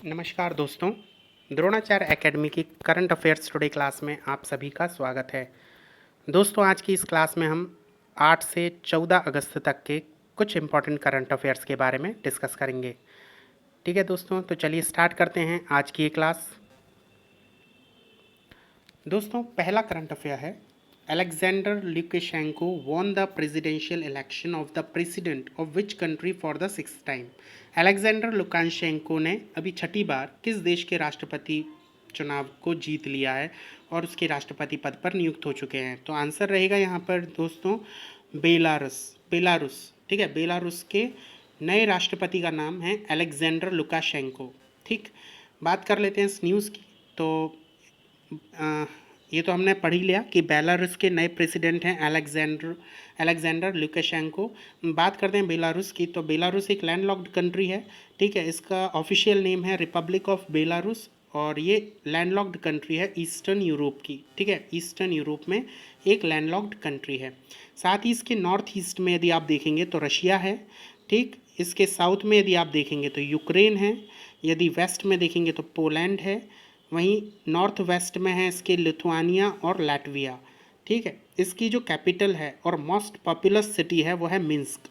नमस्कार दोस्तों, द्रोणाचार्य एकेडमी की करंट अफेयर्स टुडे क्लास में आप सभी का स्वागत है। दोस्तों, आज की इस क्लास में हम 8 से 14 अगस्त तक के कुछ इम्पॉर्टेंट करंट अफेयर्स के बारे में डिस्कस करेंगे। ठीक है दोस्तों, तो चलिए स्टार्ट करते हैं आज की ये क्लास। दोस्तों, पहला करंट अफेयर है, Alexander Lukashenko won the presidential election of the president of which country for the 6th time. Alexander Lukashenko ने अभी छठी बार किस देश के राष्ट्रपति चुनाव को जीत लिया है और उसके राष्ट्रपति पद पर नियुक्त हो चुके हैं? तो आंसर रहेगा यहाँ पर दोस्तों बेलारूस। बेलारूस, ठीक है, बेलारूस के नए राष्ट्रपति का नाम है अलेक्जेंडर लुकाशेंको। ठीक, बात कर लेते हैं इस न्यूज़ की। तो ये तो हमने पढ़ ही लिया कि बेलारूस के नए प्रेसिडेंट हैं अलेक्जेंडर लुकाशेंको। बात करते हैं बेलारूस की, तो बेलारूस एक लैंडलॉक्ड कंट्री है। ठीक है, इसका ऑफिशियल नेम है रिपब्लिक ऑफ बेलारूस और ये लैंडलॉक्ड कंट्री है ईस्टर्न यूरोप की। ठीक है, ईस्टर्न यूरोप में एक लैंडलॉक्ड कंट्री है। साथ ही इसके नॉर्थ ईस्ट में यदि आप देखेंगे तो रशिया है। ठीक, इसके साउथ में यदि आप देखेंगे तो यूक्रेन है। यदि वेस्ट में देखेंगे तो पोलैंड है। वहीं नॉर्थ वेस्ट में है इसके लिथुआनिया और लैटविया। ठीक है, इसकी जो कैपिटल है और मोस्ट पॉपुलस सिटी है वो है मिन्स्क।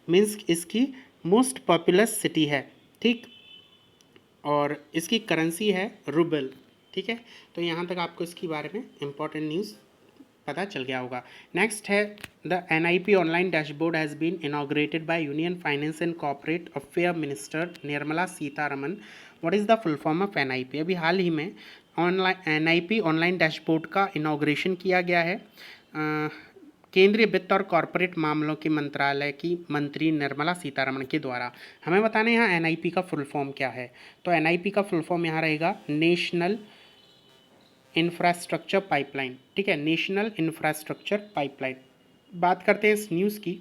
मिन्स्क इसकी मोस्ट पॉपुलस सिटी है। ठीक, और इसकी करेंसी है रूबल। ठीक है, तो यहाँ तक आपको इसके बारे में इम्पोर्टेंट न्यूज़ पता चल गया होगा। नेक्स्ट है, the NIP online dashboard has been inaugurated by union finance and corporate affair minister Nirmala Sitharaman. What is the full form of NIP? अभी हाल ही में NIP ऑनलाइन डैशबोर्ड का इनॉग्रेशन किया गया है केंद्रीय वित्त और कॉरपोरेट मामलों के मंत्रालय की मंत्री निर्मला सीतारमण के द्वारा। हमें बताना है यहाँ NIP का फुल फॉर्म क्या है। तो NIP का फुल फॉर्म यहाँ रहेगा नेशनल इंफ्रास्ट्रक्चर पाइपलाइन। ठीक है, नेशनल इंफ्रास्ट्रक्चर पाइपलाइन। बात करते हैं इस न्यूज़ की।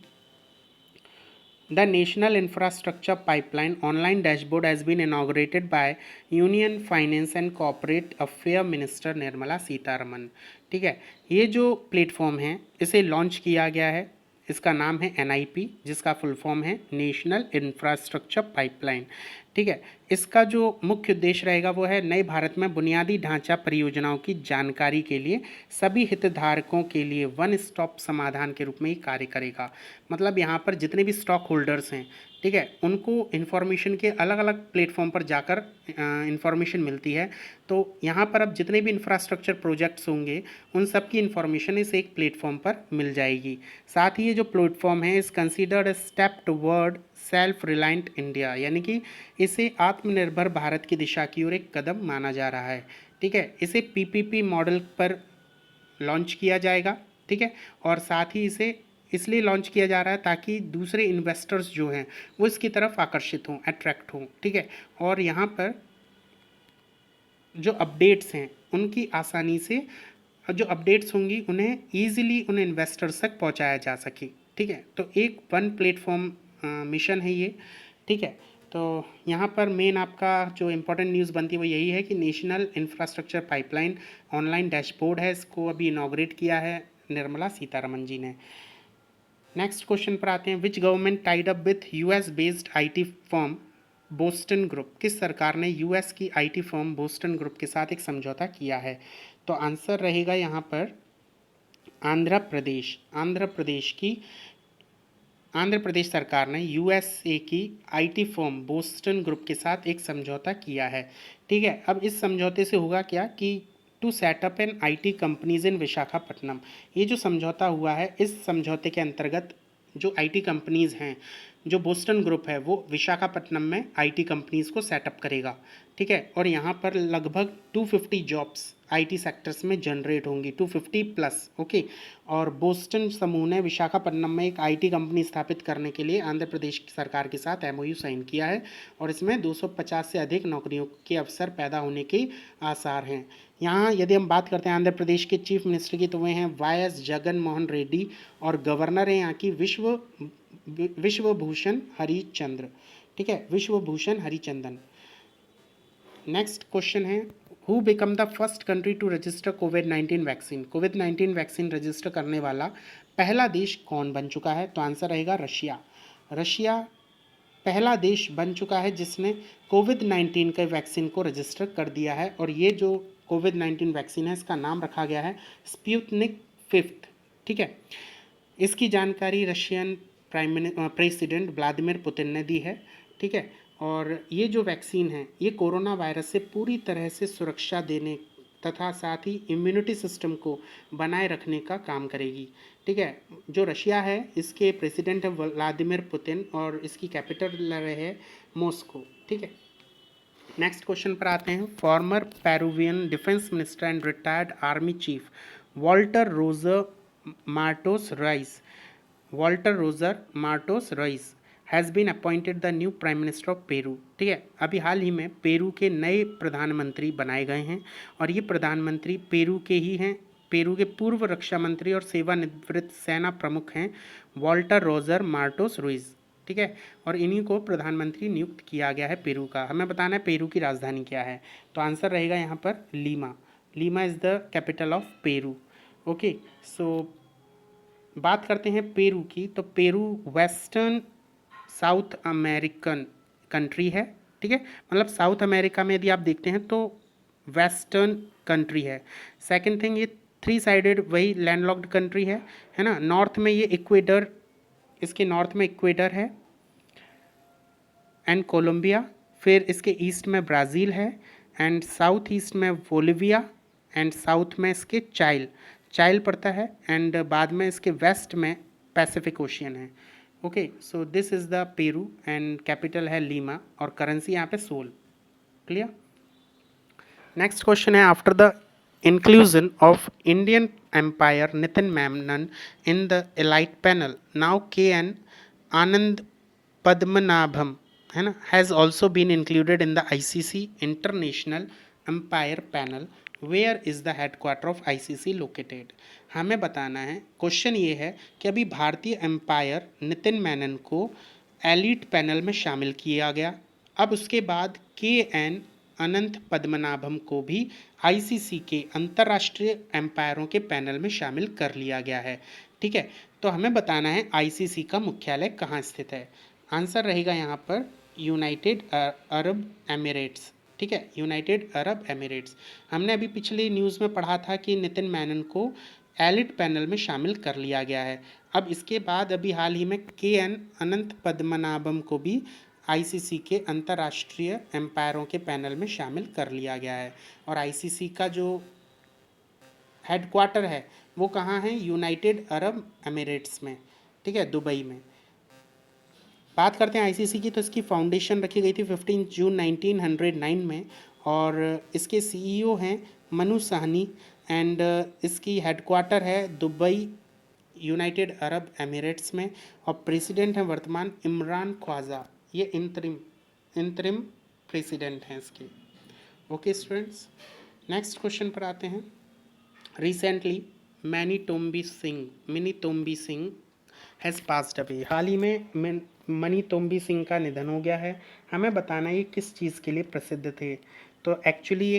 The national infrastructure pipeline online dashboard has been inaugurated by union finance and corporate affair minister Nirmala Sitharaman. ठीक है, ये जो प्लेटफॉर्म है इसे लॉन्च किया गया है। इसका नाम है NIP, जिसका फुल फॉर्म है नेशनल इंफ्रास्ट्रक्चर पाइपलाइन। ठीक है, इसका जो मुख्य उद्देश्य रहेगा वो है नए भारत में बुनियादी ढांचा परियोजनाओं की जानकारी के लिए सभी हितधारकों के लिए वन स्टॉप समाधान के रूप में ही कार्य करेगा। मतलब यहाँ पर जितने भी स्टॉक होल्डर्स हैं, ठीक है, उनको इन्फॉर्मेशन के अलग अलग प्लेटफॉर्म पर जाकर इन्फॉर्मेशन मिलती है। तो यहाँ पर अब जितने भी इंफ्रास्ट्रक्चर प्रोजेक्ट्स होंगे उन सब की इन्फॉर्मेशन इस एक प्लेटफॉर्म पर मिल जाएगी। साथ ही ये जो प्लेटफॉर्म है इस considered a step toward self reliant India, यानी कि इसे आत्मनिर्भर भारत की दिशा की ओर एक कदम माना जा रहा है। ठीक है, इसे PPP मॉडल पर लॉन्च किया जाएगा। ठीक है, और साथ ही इसे इसलिए लॉन्च किया जा रहा है ताकि दूसरे इन्वेस्टर्स जो हैं वो इसकी तरफ आकर्षित हों, अट्रैक्ट हों। ठीक है, और यहाँ पर जो अपडेट्स हैं उनकी आसानी से जो अपडेट्स होंगी उन्हें ईजिली उन इन्वेस्टर्स तक पहुँचाया जा सके। ठीक है, तो एक वन प्लेटफॉर्म मिशन है ये। ठीक है, तो यहाँ पर मेन आपका जो इम्पोर्टेंट न्यूज़ बनती है वो यही है कि national infrastructure pipeline online dashboard है, इसको अभी इनॉग्रेट किया है निर्मला सीतारमन जी ने। नेक्स्ट क्वेश्चन पर आते हैं, which government tied up with US based IT firm Boston group? किस सरकार ने US की IT फर्म बोस्टन ग्रुप के साथ एक समझौता किया है? तो आंसर रहेगा यहाँ पर आंध्र प्रदेश। आंध्र प्रदेश सरकार ने USA की IT फर्म बोस्टन ग्रुप के साथ एक समझौता किया है। ठीक है, अब इस समझौते से होगा क्या कि to set up an IT companies in Visakhapatnam. ये जो समझौता हुआ है इस समझौते के अंतर्गत जो IT कंपनीज़ हैं, जो बोस्टन ग्रुप है वो विशाखापट्टनम में IT कंपनीज़ को सेटअप करेगा। ठीक है, और यहाँ पर लगभग 250 जॉब्स IT सेक्टर्स में जनरेट होंगी, 250 प्लस। ओके, और बोस्टन समूह ने विशाखापट्टनम में एक IT कंपनी स्थापित करने के लिए आंध्र प्रदेश सरकार के साथ MOU साइन किया है और इसमें 250 से अधिक नौकरियों के अवसर पैदा होने के आसार हैं। यहाँ यदि हम बात करते हैं आंध्र प्रदेश के चीफ मिनिस्टर की, तो वे हैं YS जगन मोहन रेड्डी और गवर्नर हैं यहाँ की विश्वभूषण हरिचंद्र। ठीक है, विश्वभूषण हरिचंदन। नेक्स्ट क्वेश्चन है, who become the first country to register कोविड-19 वैक्सीन? कोविड-19 वैक्सीन रजिस्टर करने वाला पहला देश कौन बन चुका है? तो आंसर रहेगा रशिया। रशिया पहला देश बन चुका है जिसने कोविड-19 के वैक्सीन को रजिस्टर कर दिया है, और ये जो कोविड-19 वैक्सीन है इसका नाम रखा गया है स्पुतनिक 5। ठीक है, इसकी जानकारी रशियन प्रेसिडेंट व्लादिमीर पुतिन ने दी है। ठीक है, और ये जो वैक्सीन है ये कोरोना वायरस से पूरी तरह से सुरक्षा देने तथा साथ ही इम्यूनिटी सिस्टम को बनाए रखने का काम करेगी। ठीक है, जो रशिया है इसके प्रेसिडेंट है व्लादिमीर पुतिन और इसकी कैपिटल है मॉस्को। ठीक है, नेक्स्ट क्वेश्चन पर आते हैं। Former Peruvian defence minister and retired army chief Walter Roger Martos Ruiz has been appointed the new prime minister of Peru. ठीक है, अभी हाल ही में पेरू के नए प्रधानमंत्री बनाए गए हैं, और ये प्रधानमंत्री पेरू के ही हैं। पेरू के पूर्व रक्षा मंत्री और सेवानिवृत्त सेना प्रमुख हैं वॉल्टर रोजर मार्टोस रुइज। ठीक है, और इन्हीं को प्रधानमंत्री नियुक्त किया गया है पेरू का। हमें बताना है पेरू की राजधानी क्या है, तो आंसर रहेगा यहाँ पर Lima. Lima is the capital of Peru. Okay, so बात करते हैं पेरू की, तो Peru western South American country है। ठीक है, मतलब साउथ अमेरिका में यदि आप देखते हैं तो वेस्टर्न कंट्री है। सेकंड थिंग, ये 3 साइडेड वही लैंडलॉक्ड कंट्री है ना। नॉर्थ में ये इक्वेडर, इसके नॉर्थ में इक्वेडर है एंड कोलंबिया, फिर इसके ईस्ट में ब्राज़ील है एंड साउथ ईस्ट में बोलिविया एंड साउथ में इसके चाइल पड़ता है एंड बाद में इसके वेस्ट में पैसिफिक ओशियन है। Okay, so this is the Peru and capital है लीमा और करेंसी यहाँ पे सोल। क्लियर। नेक्स्ट क्वेश्चन है, after the inclusion of Indian Empire Nitin Menon in the elite panel, now KN Anand Padmanabham है ना has also been included in the ICC International Empire Panel. Where is the headquarter of ICC located? हमें बताना है, question ये है कि अभी भारतीय एम्पायर नितिन मेनन को एलिट पैनल में शामिल किया गया, अब उसके बाद KN अनंत पद्मनाभम को भी आईसीसी के अंतर्राष्ट्रीय एम्पायरों के पैनल में शामिल कर लिया गया है। ठीक है, तो हमें बताना है आईसीसी का मुख्यालय कहाँ स्थित है। आंसर रहेगा यहाँ पर यूनाइटेड अरब एमिरेट्स। ठीक है, यूनाइटेड अरब एमिरेट्स। हमने अभी पिछले न्यूज़ में पढ़ा था कि नितिन मेनन को एलिट पैनल में शामिल कर लिया गया है। अब इसके बाद अभी हाल ही में KN अनंत पद्मनाभम को भी आईसीसी के अंतर्राष्ट्रीय एम्पायरों के पैनल में शामिल कर लिया गया है, और आईसीसी का जो हेडक्वार्टर है वो कहाँ है, यूनाइटेड अरब एमिरेट्स में। ठीक है, दुबई में। बात करते हैं आईसीसी की, तो इसकी फाउंडेशन रखी गई थी 15 जून 1909 में, और इसके सीईओ हैं मनु साहनी एंड इसकी हेडक्वार्टर है दुबई यूनाइटेड अरब एमिरेट्स में, और प्रेसिडेंट हैं वर्तमान इमरान ख्वाजा। ये इंतरिम प्रेसिडेंट हैं इसके। ओके स्टूडेंट्स, नेक्स्ट क्वेश्चन पर आते हैं। Recently Mini Tombi Singh has passed away. हाल ही में मनी तोम्बी सिंह का निधन हो गया है। हमें बताना ये किस चीज़ के लिए प्रसिद्ध थे, तो एक्चुअली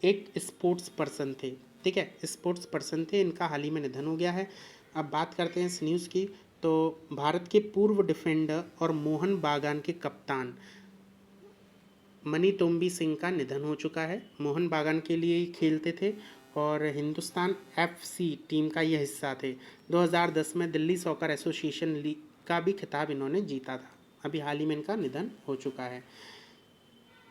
एक स्पोर्ट्स पर्सन थे। ठीक है, स्पोर्ट्स पर्सन थे, इनका हाल ही में निधन हो गया है। अब बात करते हैं इस न्यूज़ की, तो भारत के पूर्व डिफेंडर और मोहन बागान के कप्तान मनी तोम्बी सिंह का निधन हो चुका है। मोहन बागान के लिए ही खेलते थे और हिंदुस्तान FC टीम का ये हिस्सा थे। 2010 में दिल्ली सॉकर एसोसिएशन लीग का भी खिताब इन्होंने जीता था। अभी हाल ही में इनका निधन हो चुका है।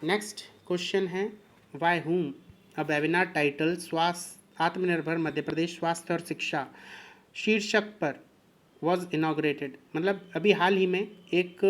नेक्स्ट क्वेश्चन है, why whom a webinar title Swasthya Atmanirbhar Madhya Pradesh स्वास्थ्य और शिक्षा शीर्षक पर वॉज इनाग्रेटेड। मतलब अभी हाल ही में एक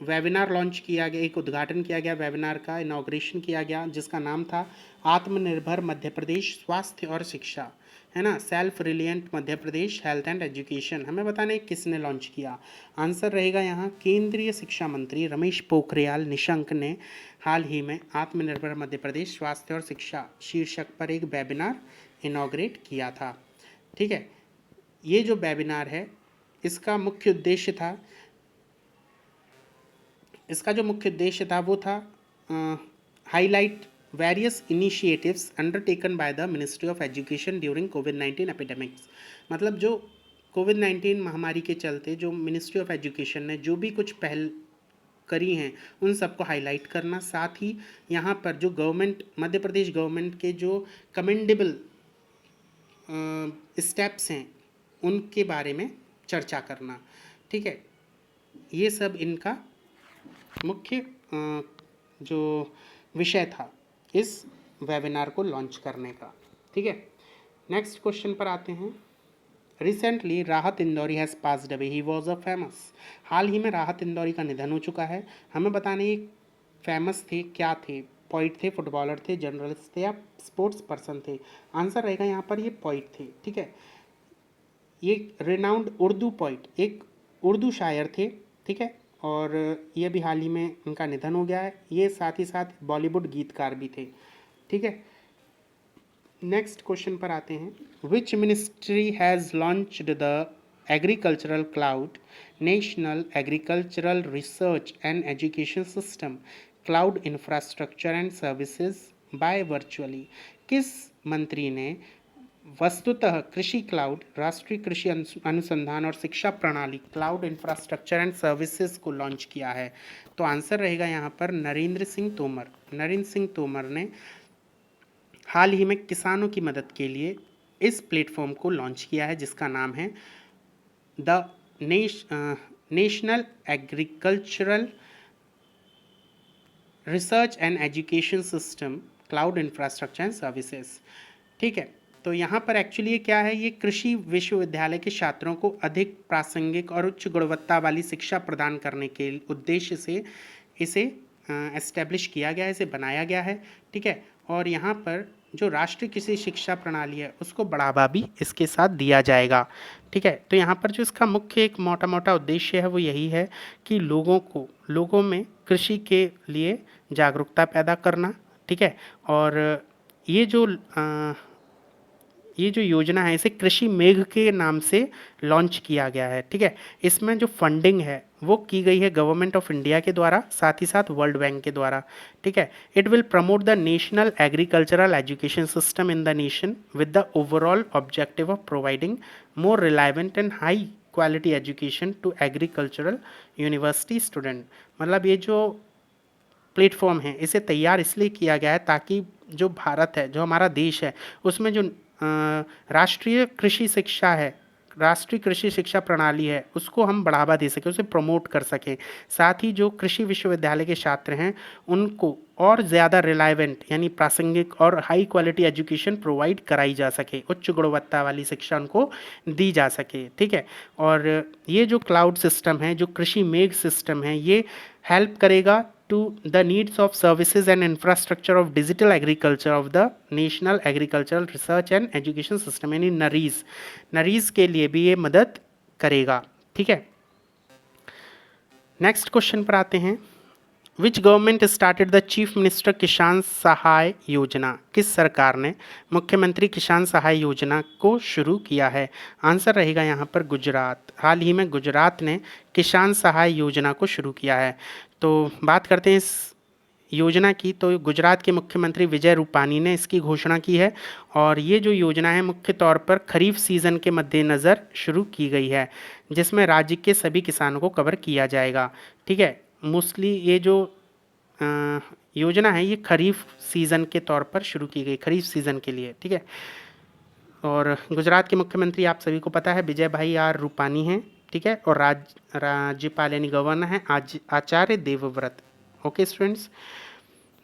वेबिनार लॉन्च किया गया, एक उद्घाटन किया गया, वेबिनार का इनाग्रेशन किया गया, जिसका नाम था आत्मनिर्भर मध्य प्रदेश स्वास्थ्य और शिक्षा, है ना, self reliant Madhya Pradesh health and education. हमें बताना है किसने लॉन्च किया। आंसर रहेगा यहाँ केंद्रीय शिक्षा मंत्री रमेश पोखरियाल निशंक ने हाल ही में आत्मनिर्भर मध्य प्रदेश स्वास्थ्य और शिक्षा शीर्षक पर एक वेबिनार इनाग्रेट किया था। ठीक है, ये जो वेबिनार है इसका जो मुख्य उद्देश्य था वो था highlight various initiatives undertaken by the ministry of education during covid epidemics. मतलब जो कोविड-19 महामारी के चलते जो मिनिस्ट्री ऑफ एजुकेशन ने जो भी कुछ करी हैं उन सबको हाईलाइट करना, साथ ही यहाँ पर जो गवर्नमेंट, मध्य प्रदेश गवर्नमेंट के जो कमेंडेबल स्टेप्स हैं उनके बारे में चर्चा करना। ठीक है, ये सब इनका मुख्य जो विषय था इस वेबिनार को लॉन्च करने का। ठीक है, नेक्स्ट क्वेश्चन पर आते हैं। Recently Rahat Indori has passed away, he was a famous. हाल ही में राहत इंदौरी का निधन हो चुका है। हमें बताने ये फेमस थे, क्या थे? पॉइट थे, फुटबॉलर थे, जर्नलिस्ट थे या स्पोर्ट्स पर्सन थे? आंसर रहेगा यहाँ पर ये पॉइट थे। ठीक है, ये रिनाउंड उर्दू पॉइट, एक उर्दू शायर थे। ठीक है, और ये भी हाल ही में उनका निधन हो गया है। ये साथ ही साथ बॉलीवुड गीतकार भी थे। ठीक है, नेक्स्ट क्वेश्चन पर आते हैं। Which ministry has launched the agricultural cloud national agricultural research and education system cloud infrastructure and services by virtually? किस मंत्री ने वस्तुतः कृषि क्लाउड, राष्ट्रीय कृषि अनुसंधान और शिक्षा प्रणाली क्लाउड इंफ्रास्ट्रक्चर एंड सर्विसेज को लॉन्च किया है? तो आंसर रहेगा यहाँ पर नरेंद्र सिंह तोमर। नरेंद्र सिंह तोमर ने हाल ही में किसानों की मदद के लिए इस प्लेटफॉर्म को लॉन्च किया है, जिसका नाम है the national agricultural research and education system cloud infrastructure and services. ठीक है, तो यहाँ पर एक्चुअली ये क्या है, ये कृषि विश्वविद्यालय के छात्रों को अधिक प्रासंगिक और उच्च गुणवत्ता वाली शिक्षा प्रदान करने के उद्देश्य से इसे एस्टेब्लिश किया गया है, इसे बनाया गया है। ठीक है, और यहाँ पर जो राष्ट्रीय कृषि शिक्षा प्रणाली है उसको बढ़ावा भी इसके साथ दिया जाएगा। ठीक है, तो यहाँ पर जो इसका मुख्य एक मोटा मोटा उद्देश्य है वो यही है कि लोगों में कृषि के लिए जागरूकता पैदा करना। ठीक है, और ये जो योजना है इसे कृषि मेघ के नाम से लॉन्च किया गया है। ठीक है, इसमें जो फंडिंग है वो की गई है गवर्नमेंट ऑफ इंडिया के द्वारा, साथ ही साथ वर्ल्ड बैंक के द्वारा। ठीक है, it will promote the national agricultural education system in the nation with the overall objective of providing more relevant and high quality education to agricultural university student. मतलब ये जो प्लेटफॉर्म है इसे तैयार इसलिए किया गया है ताकि जो भारत है, जो हमारा देश है, उसमें जो राष्ट्रीय कृषि शिक्षा है, राष्ट्रीय कृषि शिक्षा प्रणाली है, उसको हम बढ़ावा दे सकें, उसे प्रमोट कर सकें। साथ ही जो कृषि विश्वविद्यालय के छात्र हैं उनको और ज़्यादा रिलायबेंट यानी प्रासंगिक और हाई क्वालिटी एजुकेशन प्रोवाइड कराई जा सके, उच्च गुणवत्ता वाली शिक्षा उनको दी जा सके। ठीक है, और ये जो क्लाउड सिस्टम है, जो कृषि मेघ सिस्टम है, ये हेल्प करेगा to the needs of services and infrastructure of digital agriculture of the National Agricultural Research and Education System यानी नरीज के लिए भी ये मदद करेगा। ठीक है, नेक्स्ट क्वेश्चन पर आते हैं। Which government started the chief minister किसान सहाय योजना? किस सरकार ने मुख्यमंत्री किसान सहाय योजना को शुरू किया है? आंसर रहेगा यहाँ पर गुजरात। हाल ही में गुजरात ने किसान सहाय योजना को शुरू किया है। तो बात करते हैं इस योजना की, तो गुजरात के मुख्यमंत्री विजय रूपानी ने इसकी घोषणा की है और ये जो योजना है मुख्य तौर पर खरीफ सीज़न के मद्देनज़र शुरू की गई है, जिसमें राज्य के सभी किसानों को कवर किया जाएगा। ठीक है, मोस्टली ये जो योजना है ये खरीफ सीज़न के तौर पर शुरू की गई, खरीफ सीज़न के लिए। ठीक है, और गुजरात के मुख्यमंत्री आप सभी को पता है विजय भाई आर रूपानी हैं। ठीक है, और राज्यपाल यानी गवर्नर हैं Acharya Devvrat. Okay students,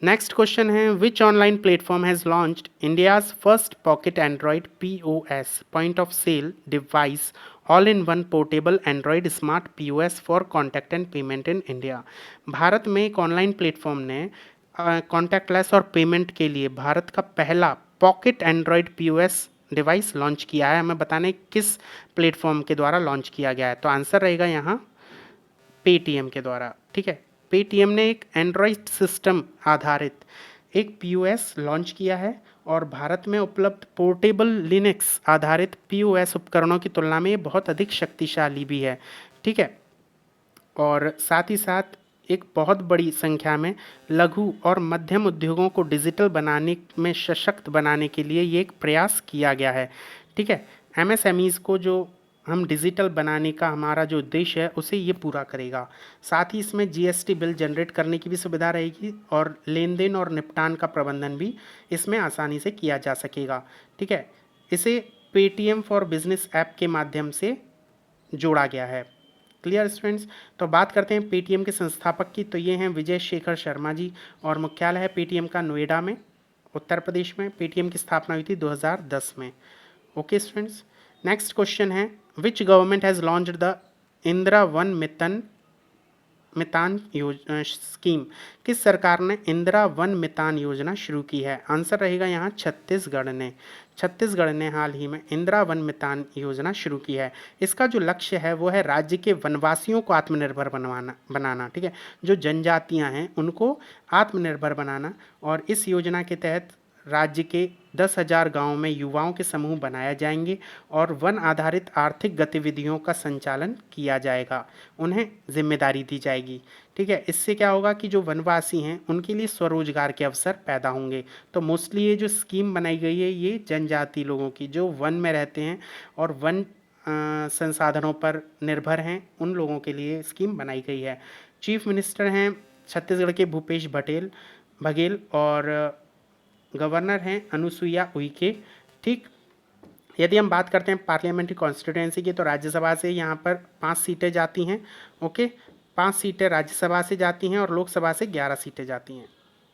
next question है। Which online platform has launched India's first pocket Android POS point of sale device all in one portable Android smart POS for contact and payment in India? Bharat में एक online platform ने contactless और payment के लिए भारत का पहला pocket Android POS device launch किया है। हमें बताने किस प्लेटफॉर्म के द्वारा लॉन्च किया गया है? तो आंसर रहेगा यहाँ पेटीएम के द्वारा। ठीक है, पेटीएम ने एक एंड्रॉयड सिस्टम आधारित एक POS लॉन्च किया है और भारत में उपलब्ध पोर्टेबल लिनक्स आधारित POS उपकरणों की तुलना में ये बहुत अधिक शक्तिशाली भी है। ठीक है, और साथ ही साथ एक बहुत बड़ी संख्या में लघु और मध्यम उद्योगों को डिजिटल बनाने में सशक्त बनाने के लिए ये एक प्रयास किया गया है। ठीक है, MSMEs को जो हम डिजिटल बनाने का हमारा जो उद्देश्य है उसे ये पूरा करेगा। साथ ही इसमें जीएसटी बिल जनरेट करने की भी सुविधा रहेगी और लेन देन और निपटान का प्रबंधन भी इसमें आसानी से किया जा सकेगा। ठीक है, इसे पेटीएम फॉर बिजनेस ऐप के माध्यम से जोड़ा गया है। Clear students. तो बात करते हैं पेटीएम के संस्थापक की, तो ये हैं विजय शेखर शर्मा जी और मुख्यालय है पेटीएम का नोएडा में, उत्तर प्रदेश में। पेटीएम की स्थापना हुई थी 2010 में। Okay students. नेक्स्ट क्वेश्चन है, which government has launched the Indira one Mitan scheme. किस सरकार ने इंदिरा वन मितान योजना शुरू की है? आंसर रहेगा यहाँ छत्तीसगढ़ ने हाल ही में इंदिरा वन मितान योजना शुरू की है। इसका जो लक्ष्य है वो है राज्य के वनवासियों को आत्मनिर्भर बनाना। ठीक है, जो जनजातियां हैं उनको आत्मनिर्भर बनाना, और इस योजना के तहत राज्य के 10,000 गाँव में युवाओं के समूह बनाए जाएंगे और वन आधारित आर्थिक गतिविधियों का संचालन किया जाएगा, उन्हें जिम्मेदारी दी जाएगी। ठीक है, इससे क्या होगा कि जो वनवासी हैं उनके लिए स्वरोजगार के अवसर पैदा होंगे। तो मोस्टली ये जो स्कीम बनाई गई है ये जनजाति लोगों की, जो वन में रहते हैं और वन संसाधनों पर निर्भर हैं, उन लोगों के लिए स्कीम बनाई गई है। चीफ मिनिस्टर हैं छत्तीसगढ़ के भूपेश बघेल और गवर्नर हैं अनुसुईया उइके। ठीक, यदि हम बात करते हैं पार्लियामेंट्री कॉन्स्टिट्यूएंसी की, तो राज्यसभा से यहाँ पर 5 सीटें जाती हैं। ओके, 5 सीटें राज्यसभा से जाती हैं और लोकसभा से 11 सीटें जाती हैं।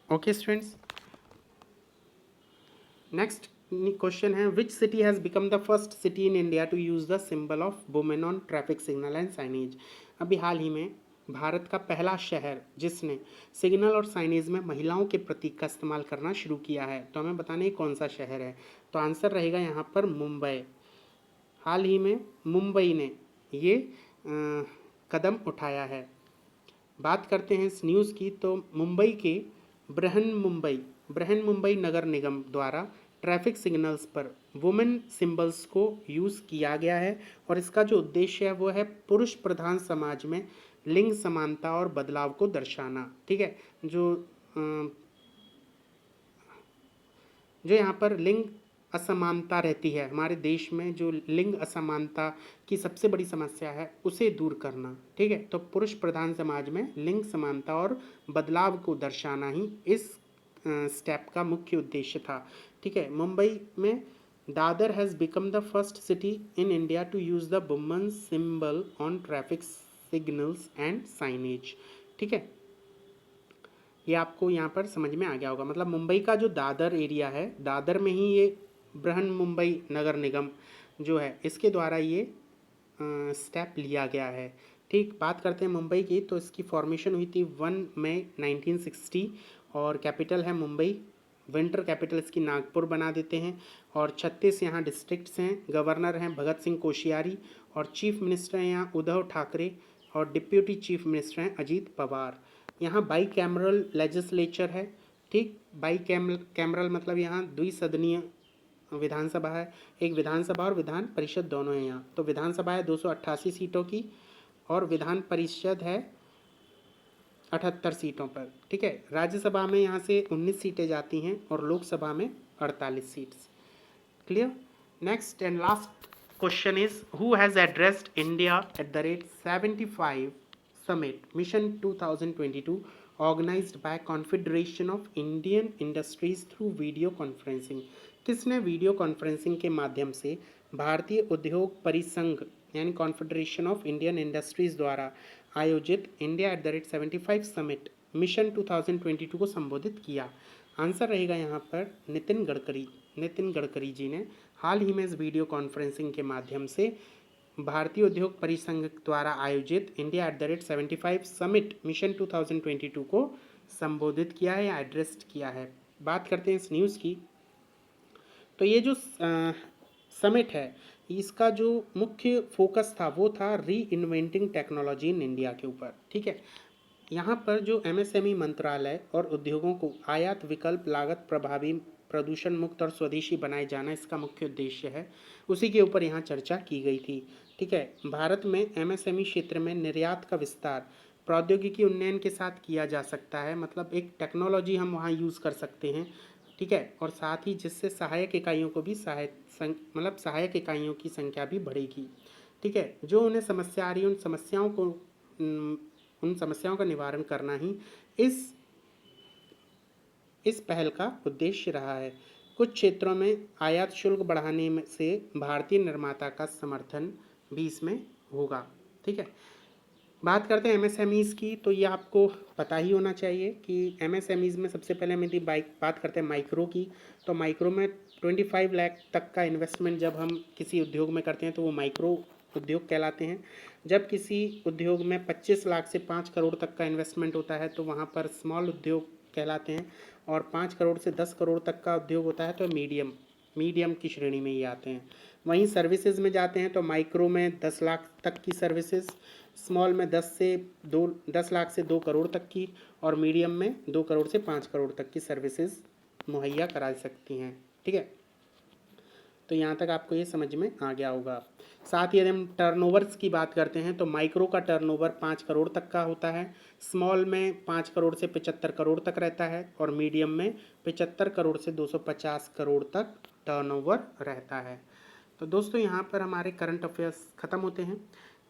Okay students. नेक्स्ट क्वेश्चन है, which city has become the first city in India to use the symbol of women on traffic signal and signage. अभी हाल ही में भारत का पहला शहर जिसने सिग्नल और साइनेज में महिलाओं के प्रतीक का इस्तेमाल करना शुरू किया है, तो हमें बताना है कौन सा शहर है। तो आंसर रहेगा यहाँ पर मुंबई। हाल ही में मुंबई ने ये कदम उठाया है। बात करते हैं इस न्यूज़ की, तो मुंबई के बृहन मुंबई नगर निगम द्वारा ट्रैफिक सिग्नल्स पर वुमेन सिंबल्स को यूज़ किया गया है, और इसका जो उद्देश्य है वो है पुरुष प्रधान समाज में लिंग समानता और बदलाव को दर्शाना। ठीक है, जो यहाँ पर लिंग असमानता रहती है हमारे देश में, जो लिंग असमानता की सबसे बड़ी समस्या है उसे दूर करना। ठीक है, तो पुरुष प्रधान समाज में लिंग समानता और बदलाव को दर्शाना ही इस स्टेप का मुख्य उद्देश्य था। ठीक है, मुंबई में Dadar has become the first city in India to use the women symbol on traffic signals and signage. ठीक है, ये आपको यहाँ पर समझ में आ गया होगा। मतलब मुंबई का जो दादर एरिया है, दादर में ही ये बृहन मुंबई नगर निगम जो है इसके द्वारा ये स्टेप लिया गया है। ठीक, बात करते हैं मुंबई की, तो इसकी फॉर्मेशन हुई थी 1 मई 1960 और कैपिटल है मुंबई। विंटर कैपिटल इसकी नागपुर बना देते हैं, और 36 यहाँ डिस्ट्रिक्ट्स हैं। गवर्नर हैं भगत सिंह कोश्यारी, और चीफ मिनिस्टर हैं यहाँ उद्धव ठाकरे, और डिप्यूटी चीफ मिनिस्टर हैं अजीत पवार। यहाँ बाई कैमरल लेजिस्लेचर है। ठीक, बाई कैमरल मतलब यहाँ द्विसदनीय विधानसभा है, एक विधानसभा और विधान परिषद दोनों हैं यहाँ। तो विधानसभा है 288 सीटों की और विधान परिषद है 78 सीटों पर। ठीक है, राज्यसभा में यहाँ से 19 सीटें जाती हैं और लोकसभा में 48 seats. Clear. Next and last question is, who has addressed India at the rate 75 summit mission 2022 organised by Confederation of Indian Industries through video conferencing. किसने वीडियो कॉन्फ्रेंसिंग के माध्यम से भारतीय उद्योग परिसंघ यानी कॉन्फेडरेशन ऑफ इंडियन इंडस्ट्रीज द्वारा आयोजित India at the rate 75 summit mission 2022 को संबोधित किया? आंसर रहेगा यहाँ पर नितिन गडकरी जी ने हाल ही में इस वीडियो कॉन्फ्रेंसिंग के माध्यम से भारतीय उद्योग परिसंघ द्वारा आयोजित India at the rate 75 summit mission 2022 को संबोधित किया है या एड्रेस किया है। बात करते हैं इस न्यूज़ की, तो ये जो समिट है इसका जो मुख्य फोकस था वो था री इन्वेंटिंग टेक्नोलॉजी इन इंडिया के ऊपर। ठीक है, यहाँ पर जो एमएसएमई मंत्रालय और उद्योगों को आयात विकल्प लागत प्रभावी प्रदूषण मुक्त और स्वदेशी बनाए जाना इसका मुख्य उद्देश्य है, उसी के ऊपर यहाँ चर्चा की गई थी। ठीक है, भारत में एमएसएमई क्षेत्र में निर्यात का विस्तार प्रौद्योगिकी उन्नयन के साथ किया जा सकता है, मतलब एक टेक्नोलॉजी हम वहाँ यूज़ कर सकते हैं। ठीक है, और साथ ही जिससे सहायक इकाइयों को भी सहायक इकाइयों की संख्या भी बढ़ेगी। ठीक है, जो उन्हें समस्या आ रही है उन समस्याओं का निवारण करना ही इस पहल का उद्देश्य रहा है। कुछ क्षेत्रों में आयात शुल्क बढ़ाने से भारतीय निर्माता का समर्थन भी इसमें होगा। ठीक है, बात करते हैं एमएसएमईज़ की, तो ये आपको पता ही होना चाहिए कि एमएसएमईज़ में सबसे पहले हम यदि बात करते हैं माइक्रो की, तो माइक्रो में 25 लाख तक का इन्वेस्टमेंट जब हम किसी उद्योग में करते हैं तो वो माइक्रो उद्योग कहलाते हैं। जब किसी उद्योग में 25 लाख से 5 करोड़ तक का इन्वेस्टमेंट होता है तो वहाँ पर स्मॉल उद्योग कहलाते हैं, और 5 करोड़ से 10 करोड़ तक का उद्योग होता है तो मीडियम की श्रेणी में ही आते हैं। वहीं सर्विसेज में जाते हैं तो माइक्रो में 10 लाख तक की सर्विसेज, स्मॉल में 10 लाख से 2 करोड़ तक की, और मीडियम में 2 करोड़ से 5 करोड़ तक की सर्विसेज मुहैया करा सकती हैं। ठीक है, तो यहाँ तक आपको ये समझ में आ गया होगा। साथ ही यदि हम टर्नओवर्स की बात करते हैं तो माइक्रो का टर्नओवर 5 करोड़ तक का होता है, स्मॉल में 5 करोड़ से 75 करोड़ तक रहता है, और मीडियम में 75 करोड़ से 250 करोड़ तक टर्नओवर रहता है। तो दोस्तों यहाँ पर हमारे करंट अफेयर्स ख़त्म होते हैं।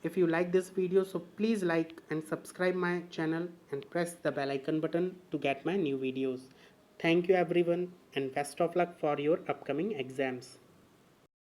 If you like this video so please like and subscribe my channel and press the bell icon button to get my new videos. Thank you everyone and best of luck for your upcoming exams.